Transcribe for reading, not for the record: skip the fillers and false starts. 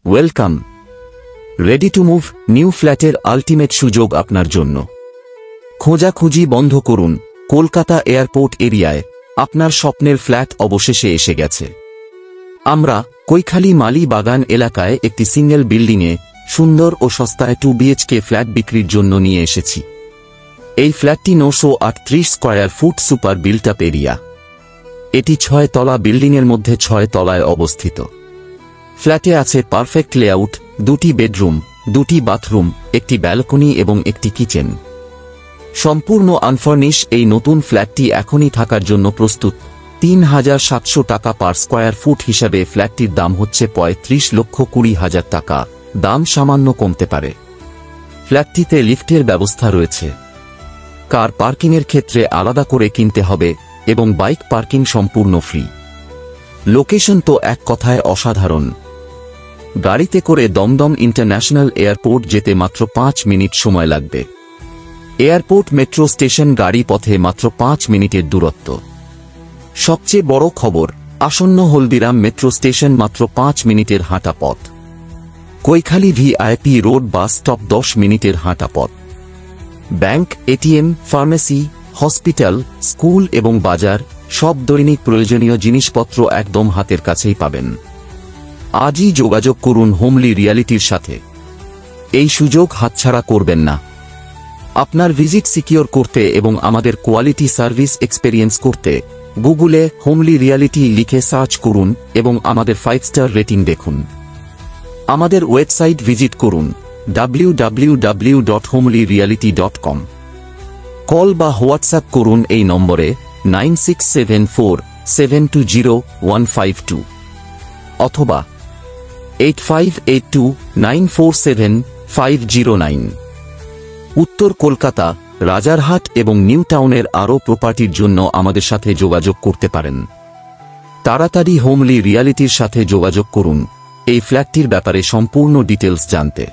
Welcome. Ready to move new ফ্ল্যাটের ultimate সুযোগ আপনার জন্য। খোঁজাখুঁজি বন্ধ করুন। কলকাতা এয়ারপোর্ট এরিয়ায় আপনার স্বপ্নের ফ্ল্যাট অবশেষে এসে গেছে। আমরা কৈখালী মালি বাগান এলাকায় একটি সিঙ্গেল বিল্ডিংয়ে সুন্দর ও সস্তায় 2 BHK ফ্ল্যাট বিক্রির জন্য নিয়ে এসেছি। এই ফ্ল্যাটটি 938 square foot super built up area. এটি 6 তলা বিল্ডিংয়ের মধ্যে 6 তলায় অবস্থিত। ফ্ল্যাটে আছে পারফেক্ট লেআউট, 2টি বেডরুম, 2টি বাথরুম, একটি ব্যালকনি এবং একটি কিচেন। সম্পূর্ণ আনফার্নিশ এই নতুন ফ্ল্যাটটি এখনই থাকার জন্য প্রস্তুত। 3,700 টাকা পার স্কয়ার ফুট হিসাবে ফ্ল্যাটটির দাম হচ্ছে 35,20,000 টাকা। দাম সামান্য কমতে পারে। ফ্ল্যাটটিতে লিফটের ব্যবস্থা রয়েছে। কার পার্কিংয়ের ক্ষেত্রে আলাদা করে কিনতে হবে এবং বাইক পার্কিং সম্পূর্ণ ফ্রি। লোকেশন তো এক কথায় অসাধারণ। গাড়িতে করে দমদম ইন্টারন্যাশনাল এয়ারপোর্ট যেতে মাত্র 5 মিনিট সময় লাগবে। এয়ারপোর্ট মেট্রো স্টেশন গাড়ি পথে মাত্র 5 মিনিটের দূরত্ব। সবচেয়ে বড় খবর, আসন্ন হলদিরাম মেট্রো স্টেশন মাত্র 5 মিনিটের হাঁটা পথ। Kaikhali VIP road bus stop 10 মিনিটের হাঁটা পথ। Bank, ATM, pharmacy, hospital, school এবং বাজার সব দৈনিক প্রয়োজনীয় জিনিসপত্র একদম হাতের কাছেই পাবেন। আজই যোগাযোগ করুন হোমলি রিয়ালিটির সাথে। এই সুযোগ হাতছাড়া করবেন না। আপনার ভিজিট সিকিউর করতে এবং আমাদের কোয়ালিটি সার্ভিস এক্সপেরিয়েন্স করতে গুগলে হোমলি রিয়ালিটি লিখে সার্চ করুন এবং আমাদের 5 স্টার রেটিং দেখুন। আমাদের ওয়েবসাইট ভিজিট করুন www.homelyreality.com। কল বা হোয়াটসঅ্যাপ করুন এই নম্বরে 9674720152 অথবা 8582947509। উত্তর কলকাতা, রাজারহাট এবং নিউ টাউনের আরও প্রপার্টির জন্য আমাদের সাথে যোগাযোগ করতে পারেন। তাড়াতাড়ি হোমলি রিয়ালিটির সাথে যোগাযোগ করুন এই ফ্ল্যাটটির ব্যাপারে সম্পূর্ণ ডিটেলস জানতে।